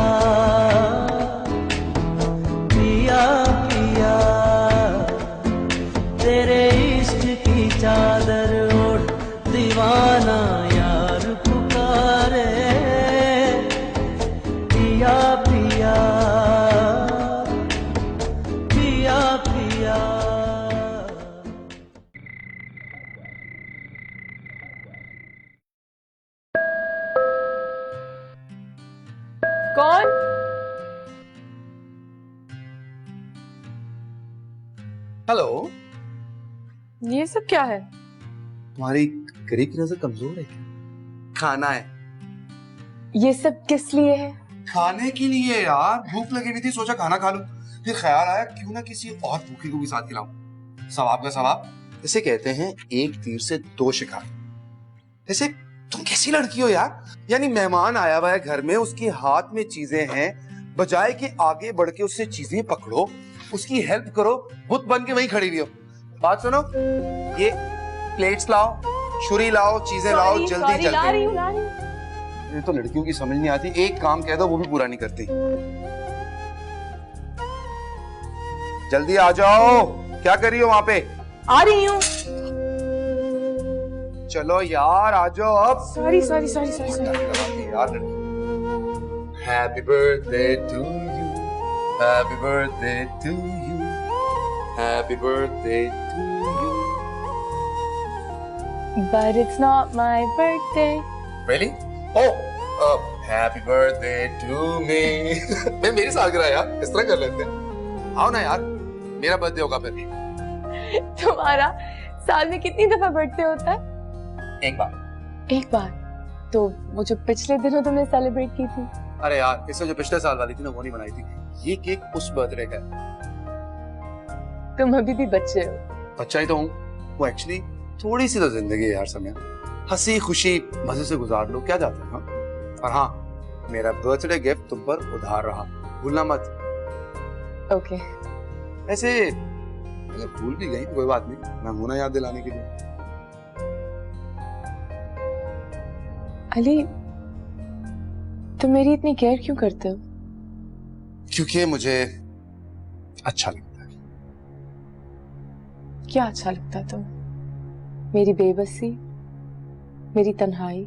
पिया पिया, तेरे इश्क की चादर ओढ़ दीवाना यार पुकारे। पिया पिया पिया पिया। कौन? हेलो। ये सब क्या है? तुम्हारी करीब की नजर कमजोर है क्या? खाना है। ये सब किस लिए है? खाने के लिए यार, भूख लगी नहीं थी, सोचा खाना खा लूं। फिर ख्याल आया क्यों ना किसी और भूखे को भी साथ खिलाऊं। सवाब का सवाब। इसे कहते हैं एक तीर से 2 शिकार। जैसे तुम कैसी लड़की हो यार, यानी मेहमान आया हुआ है घर में, उसके हाथ में चीजें हैं, बजाय कि आगे बढ़ के उससे चीजें पकड़ो, उसकी हेल्प करो, बुत बन के वहीं खड़ी रही हो। बात सुनो, ये प्लेट्स लाओ, छुरी लाओ, चीजें लाओ, जल्दी जल्दी। ये तो लड़कियों की समझ नहीं आती, एक काम कह दो वो भी पूरा नहीं करती। जल्दी आ जाओ, क्या कर रही हो वहां पे? आ रही हूँ। चलो यार आ जाओ अब। सॉरी सॉरी सॉरी सॉरी यार। Happy birthday to you, happy birthday to you, happy birthday to you. But it's not my birthday. Really? Oh, happy birthday to me. मैं मेरी सालगिरह यार, इस तरह कर लेते हैं। आओ ना यार, मेरा बर्थडे होगा फिर। तुम्हारा साल में कितनी दफा बर्थडे होता है? एक बार। एक बार? तो वो जो पिछले दिनों तुमने सेलिब्रेट की थी। अरे यार, इससे जो पिछले साल वाली थी ना वो नहीं बनाई थी। ये केक उस बर्थडे का है। तुम अभी भी बच्चे हो। बच्चा ही तो हूँ। वो एक्चुअली थोड़ी सी तो जिंदगी है यार समय, हंसी खुशी मजे से गुजार लो, क्या जाता है। हाँ? और हाँ, मेरा बर्थडे गिफ्ट तुम पर उधार रहा, भूलना मत। ओके। ऐसे अगर भूल भी गई कोई बात नहीं, मैं हूं ना याद दिलाने के लिए। अली, तुम मेरी इतनी केयर क्यों करते हो? क्योंकि मुझे अच्छा लगता है। क्या अच्छा लगता है तुम्हें? मेरी बेबसी, मेरी तन्हाई,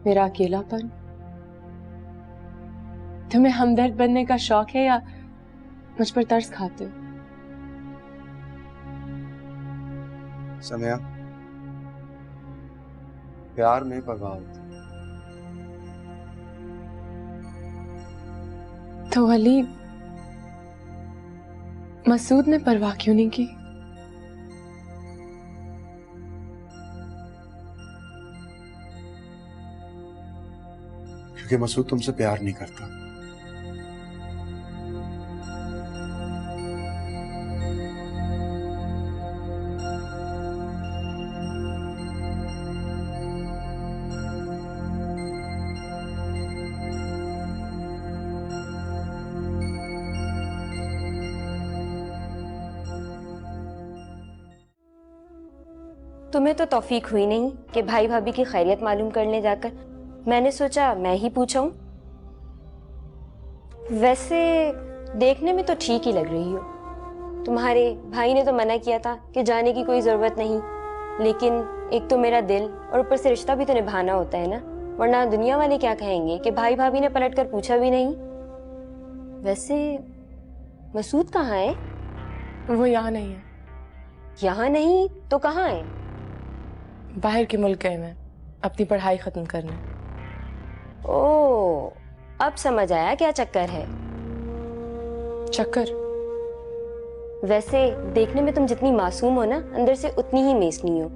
मेरा अकेलापन? तुम्हें हमदर्द बनने का शौक है या मुझ पर तरस खाते हो? समय प्यार में परवाह होती। तो अली, मसूद ने परवाह क्यों नहीं की? क्योंकि मसूद तुमसे प्यार नहीं करता। तुम्हें तो तौफीक हुई नहीं कि भाई भाभी की खैरियत मालूम करने जाकर मैंने सोचा मैं ही पूछूं। वैसे देखने में तो ठीक ही लग रही हो। तुम्हारे भाई ने तो मना किया था कि जाने की कोई जरूरत नहीं, लेकिन एक तो मेरा दिल और ऊपर से रिश्ता भी तो निभाना होता है ना, वरना दुनिया वाले क्या कहेंगे कि भाई भाभी ने पलट कर पूछा भी नहीं। वैसे मसूद कहाँ है? वो यहाँ नहीं है। यहाँ नहीं तो कहाँ है? बाहर के मुल्क गए मैं अपनी पढ़ाई खत्म करने। ओह, अब समझ आया क्या चक्कर है। चक्कर? वैसे देखने में तुम जितनी मासूम हो ना, अंदर से उतनी ही मेसनी हो।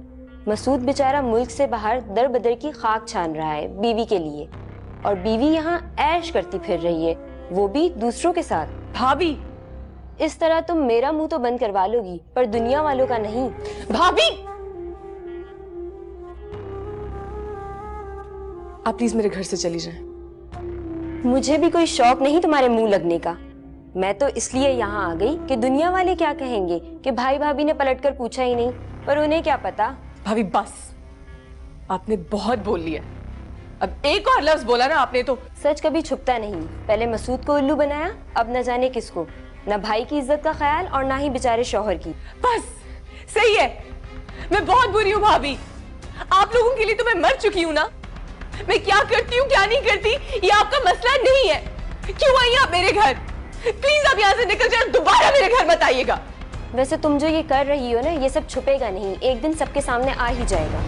मसूद बेचारा मुल्क से बाहर दर बदर की खाक छान रहा है बीवी के लिए, और बीवी यहाँ ऐश करती फिर रही है, वो भी दूसरों के साथ। भाभी, इस तरह तुम मेरा मुंह तो बंद करवा लोगी पर दुनिया वालों का नहीं। भाभी, आप प्लीज मेरे घर से चली जाएं। मुझे भी कोई शौक नहीं तुम्हारे मुंह लगने का। मैं तो इसलिए यहाँ आ गई कि दुनिया वाले क्या कहेंगे कि भाई भाभी ने पलटकर पूछा ही नहीं, पर उन्हें क्या पता। भाभी बस, आपने बहुत बोल लिया। अब एक और लफ्ज बोला ना आपने तो। सच कभी छुपता नहीं। पहले मसूद को उल्लू बनाया, अब न जाने किसको। न भाई की इज्जत का ख्याल और ना ही बेचारे शौहर की। बस, सही है, मैं बहुत बुरी हूँ भाभी। आप लोगों के लिए तो मैं मर चुकी हूँ ना। मैं क्या करती हूँ क्या नहीं करती ये आपका मसला नहीं है। क्यों आई आप मेरे घर? प्लीज आप यहाँ से निकल जाए, दोबारा मेरे घर मत आइएगा। वैसे तुम जो ये कर रही हो ना, ये सब छुपेगा नहीं, एक दिन सबके सामने आ ही जाएगा।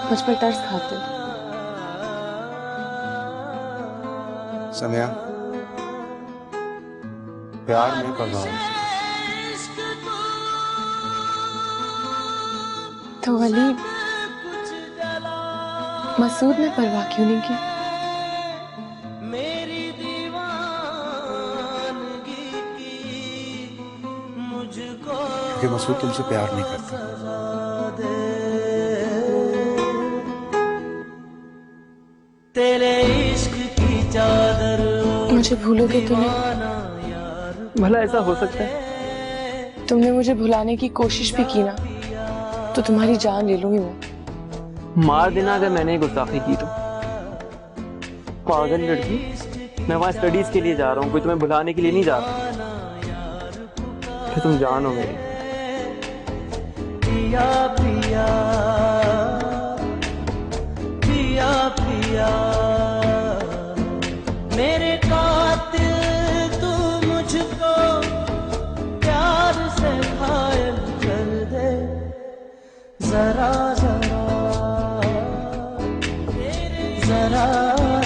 मुझ पर तरस खाते हो। समय प्यार में परवाह। तो अली, मसूद ने परवाह क्यों नहीं की? मेरी दीवानगी की मुझको क्योंकि मसूद तुमसे प्यार नहीं करता। तेरे इश्क की चादर मुझे भूलोगे तो नहीं? दीवाना यार भला ऐसा हो सकता है? तुमने मुझे भुलाने की कोशिश भी की ना, तो तुम्हारी जान ले लूंगी मैं। मार देना अगर मैंने गुस्ताखी की तो। पागल लड़की, मैं वहाँ स्टडीज के लिए जा रहा हूँ, कोई तुम्हें भुलाने के लिए नहीं जा रहा। कि तुम जान हो मेरी। पिया पिया पिया पिया मेरे कातिल तू मुझको प्यार से घायल कर दे जरा जरा जरा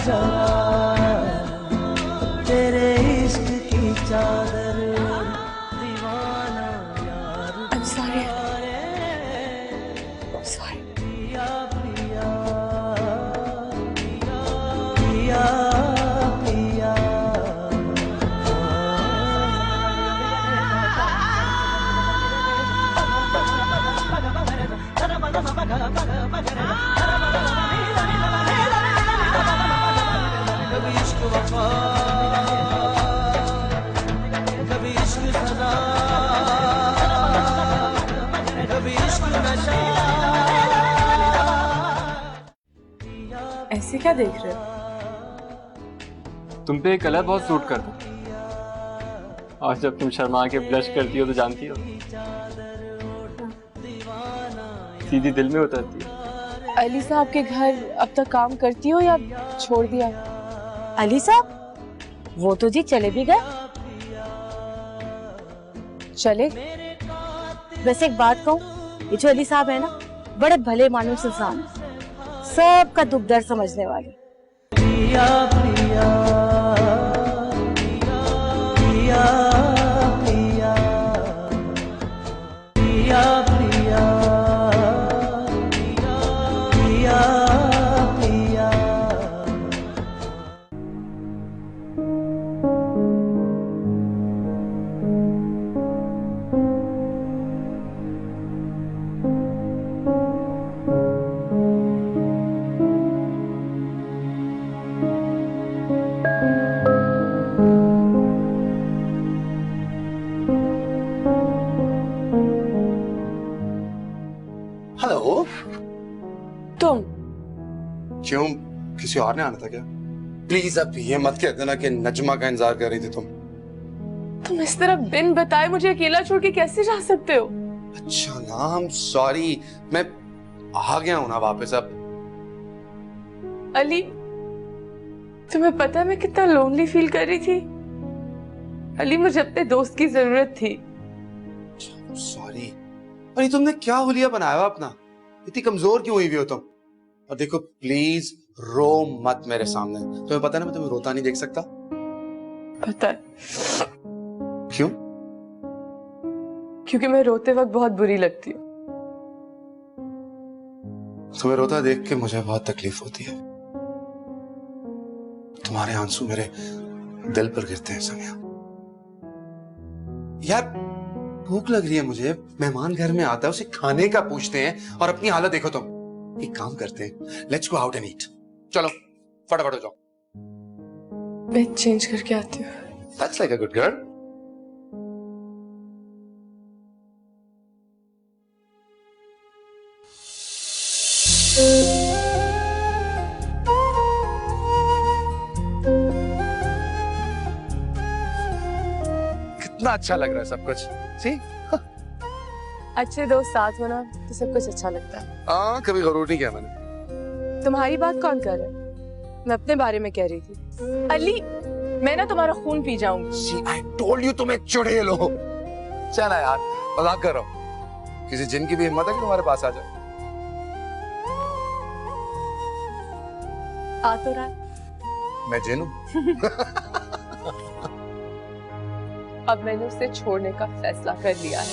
जरा तेरे इश्क की चादर दीवाना यार I'm sorry. Sorry. पिया पिया पिया पिया कभी इश्क वफा कभी इश्क सदा कभी इश्क नशा ऐसे क्या देख रहे हो? तुम पे ये कलर बहुत सूट करता। और जब तुम शर्मा के ब्लश करती हो तो जानती हो, सीधी दिल में उतरती है। अली साहब के घर अब तक काम करती हो या छोड़ दिया? अली साहब वो तो जी चले भी गए। चले? वैसे एक बात कहूँ, ये जो अली साहब है ना, बड़े भले मानुस इंसान, सबका दुख दर्द समझने वाले। पिया पिया पिया पिया पिया पिया पिया पिया हेलो। तुम? क्यों, किसी और ने आना था क्या? प्लीज अब ये मत कह देना कि नजमा का इंतजार कर रही थी तुम इस तरह बिन बताए मुझे अकेला छोड़ के कैसे जा सकते हो? अच्छा ना, आई एम सॉरी, मैं आ गया हूं ना वापस अब। अली, तुम्हें पता है मैं कितना लोनली फील कर रही थी? अली, मुझे अपने दोस्त की जरूरत थी। सॉरी। अरे तुमने क्या हुलिया बनाया हुआ अपना? इतनी कमजोर क्यों हुई हुई हो तुम? और देखो प्लीज रो मत मेरे सामने। तुम्हें पता है ना मैं तुम्हें रोता नहीं देख सकता। पता है। क्यों? क्योंकि मैं रोते वक्त बहुत बुरी लगती हूँ। तुम्हें रोता देख के मुझे बहुत तकलीफ होती है। तुम्हारे आंसू मेरे दिल पर गिरते हैं समिया। यार भूख लग रही है मुझे, मेहमान घर में आता है, उसे खाने का पूछते हैं और अपनी हालत देखो तुम। एक काम करते हैं, let's go out and eat. चलो फटाफट हो जाओ। मैं चेंज करके आती हूँ। That's like a good girl. कितना अच्छा लग रहा है सब कुछ। सी अच्छे दोस्त साथ होना तो सब कुछ अच्छा लगता है। हाँ, कभी गरूर नहीं किया मैंने। तुम्हारी बात कौन कर रहा है? मैं अपने बारे में कह रही थी। अली, मैं ना तुम्हारा खून पी जाऊंगी। See, I told you तुम एक चुड़ैल हो। चला यार, मजाक कर रहा हूँ। किसी जिन की भी हिम्मत है कि तुम्हारे पास आ जाए? आ तो रहा है। मैं जिन हूँ। अब मैंने उसे छोड़ने का फैसला कर लिया है।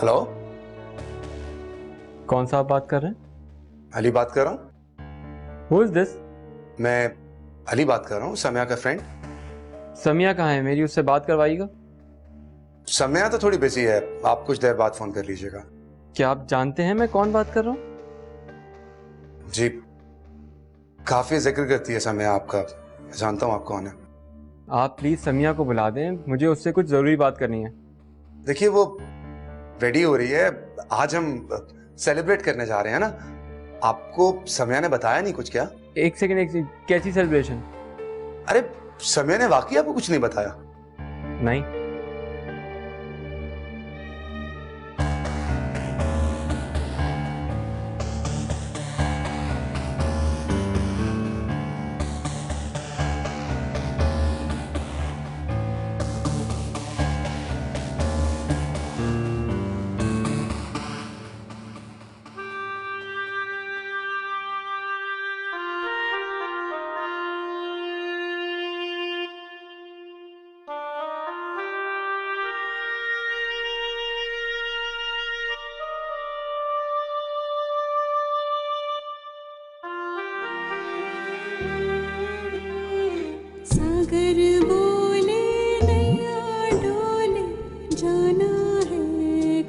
हेलो, कौन सा आप बात कर रहे हैं? अली बात कर रहा हूँ। Who is this? मैं अली बात कर रहा हूँ, समिया का फ्रेंड। समिया कहाँ है मेरी, उससे बात करवाइएगा। समय तो थोड़ी बिजी है, आप कुछ देर बाद फोन कर लीजिएगा। क्या आप जानते हैं मैं कौन बात कर रहा हूँ? जी, काफी जिक्र करती है समय आपका, मैं जानता हूँ आप कौन है। आप प्लीज समिया को बुला दें, मुझे उससे कुछ जरूरी बात करनी है। देखिए वो रेडी हो रही है, आज हम सेलिब्रेट करने जा रहे हैं ना। आपको समय ने बताया नहीं कुछ क्या? एक सेकंड, कैसी सेलिब्रेशन? अरे समय ने वाकई आपको कुछ नहीं बताया? नहीं। सागर बोले नैया डोले जाना है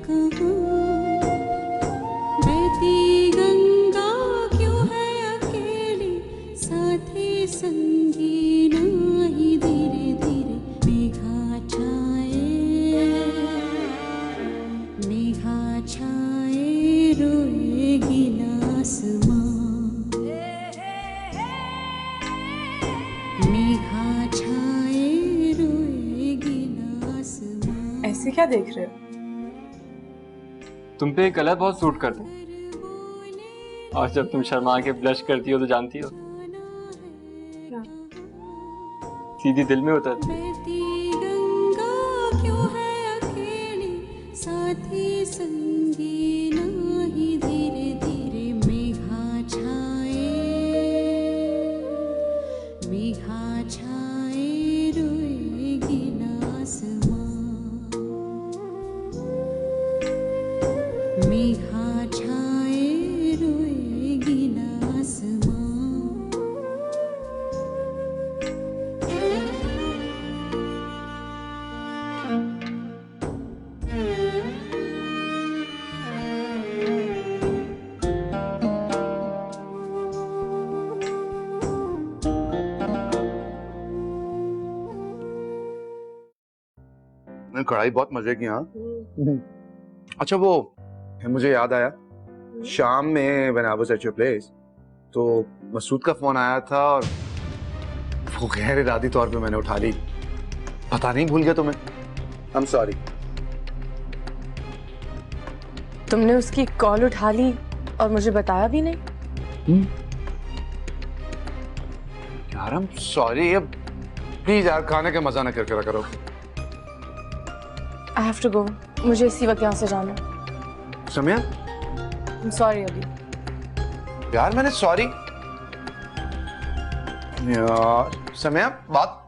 कहाँ, बहती गंगा क्यों है अकेली साथी संगी नाही, धीरे धीरे मेघा छाए रोएगी आसमां, ऐसे क्या देख रहे हो? तुम पे ये कलर बहुत सूट करते हैं, और जब तुम शर्मा के ब्लश करती हो तो जानती हो क्या? सीधी दिल में उतरती है। बहती गंगा क्यों है अकेली साथी संगी नाही, धीरे धीरे मेघा छाए रोएगी आसमां, मेघा छाए रोएगी आसमां। कढ़ाई बहुत मजे की। हाँ अच्छा, वो मुझे याद आया, शाम में when I was at your place तो मसूद का फोन आया था और वो गैर इरादी तौर पे मैंने उठा ली। पता नहीं भूल गया तुम्हें? I am sorry. तुमने उसकी कॉल उठा ली और मुझे बताया भी नहीं? यार आई एम सॉरी। अब प्लीज यार खाने का मजा ना करके रखा करो। आई हैव टू गो, मुझे इसी वक्त यहाँ से जाना। समय सॉरी अभी। यार मैंने सॉरी यार। समय बात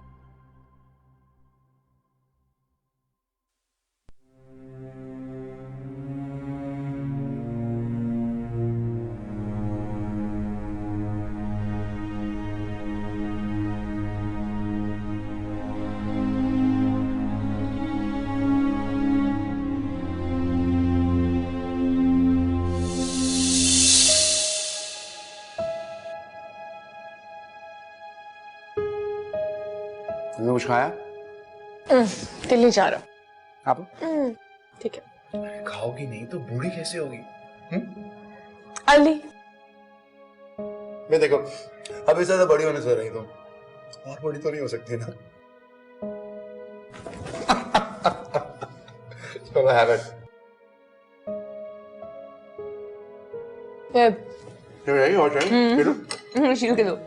तुमने कुछ खाया? दिल नहीं जा रहा। आप ठीक है। खाओगी नहीं तो बूढ़ी कैसे होगी? अली मैं देखो अब इससे ज्यादा बड़ी होने से रही तुम, और बड़ी तो नहीं हो सकती ना। चलो हैव इट। यही और चाहिए? शील के दो।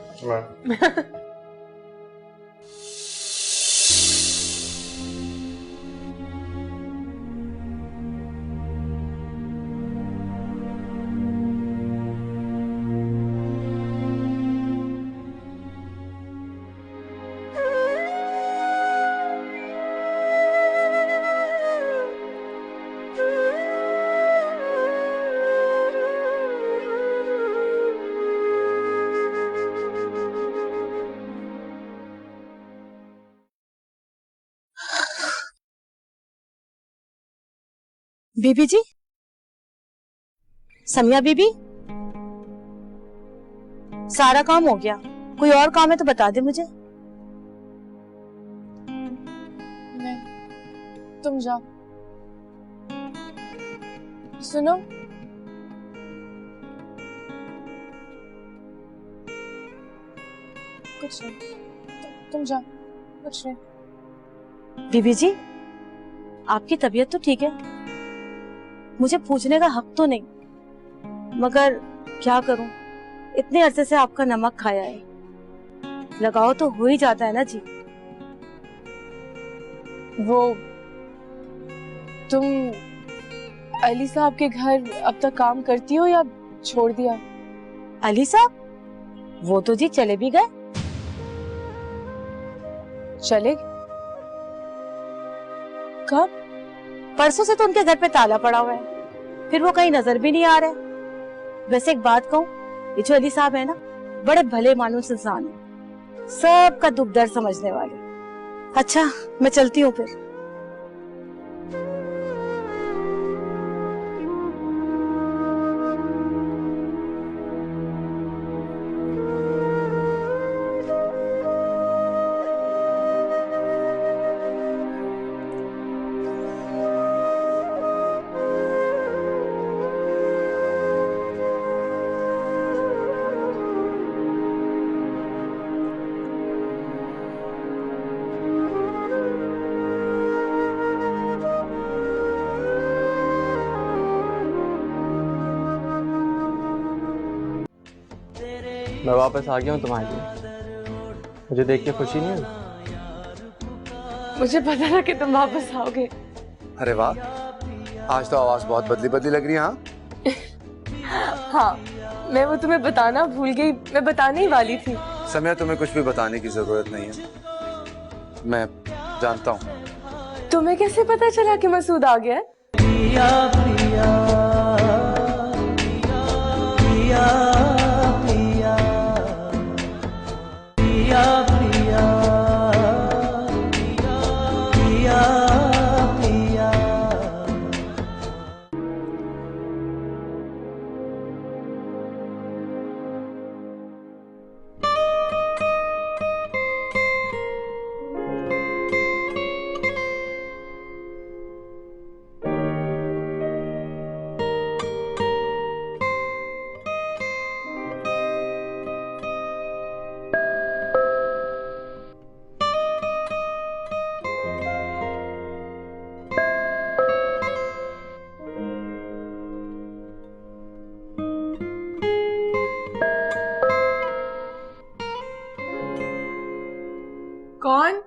बीबी जी, समिया बीबी, सारा काम हो गया, कोई और काम है तो बता दे मुझे। नहीं, तुम जाओ। सुनो, कुछ नहीं, तुम जाओ, कुछ नहीं। बीबी जी, आपकी तबीयत तो ठीक है, मुझे पूछने का हक तो नहीं, मगर क्या करूं, इतने अरसे से आपका नमक खाया है, लगाव तो हो ही जाता है ना जी। वो तुम अली साहब के घर अब तक काम करती हो या छोड़ दिया? अली साहब, वो तो जी चले भी गए। चले? कब? परसों से तो उनके घर पे ताला पड़ा हुआ है, फिर वो कहीं नजर भी नहीं आ रहे। वैसे एक बात कहूँ, ये जो अली साहब है ना, बड़े भले मानुस इंसान है, सबका दुख दर्द समझने वाले। अच्छा, मैं चलती हूँ फिर। मैं वापस आ गया हूँ तुम्हारे लिए। मुझे देख के खुशी नहीं हुई? मुझे पता था कि तुम वापस आओगे। अरे वाह, आज तो आवाज बहुत बदली बदली लग रही है। हाँ हाँ, मैं वो तुम्हें बताना भूल गई, मैं बताने ही वाली थी। समय तुम्हें कुछ भी बताने की जरूरत नहीं है, मैं जानता हूँ। तुम्हें कैसे पता चला कि मसूद आ गया है? पिया पिया पिया पिया पिया पिया पिया पिया। कौन?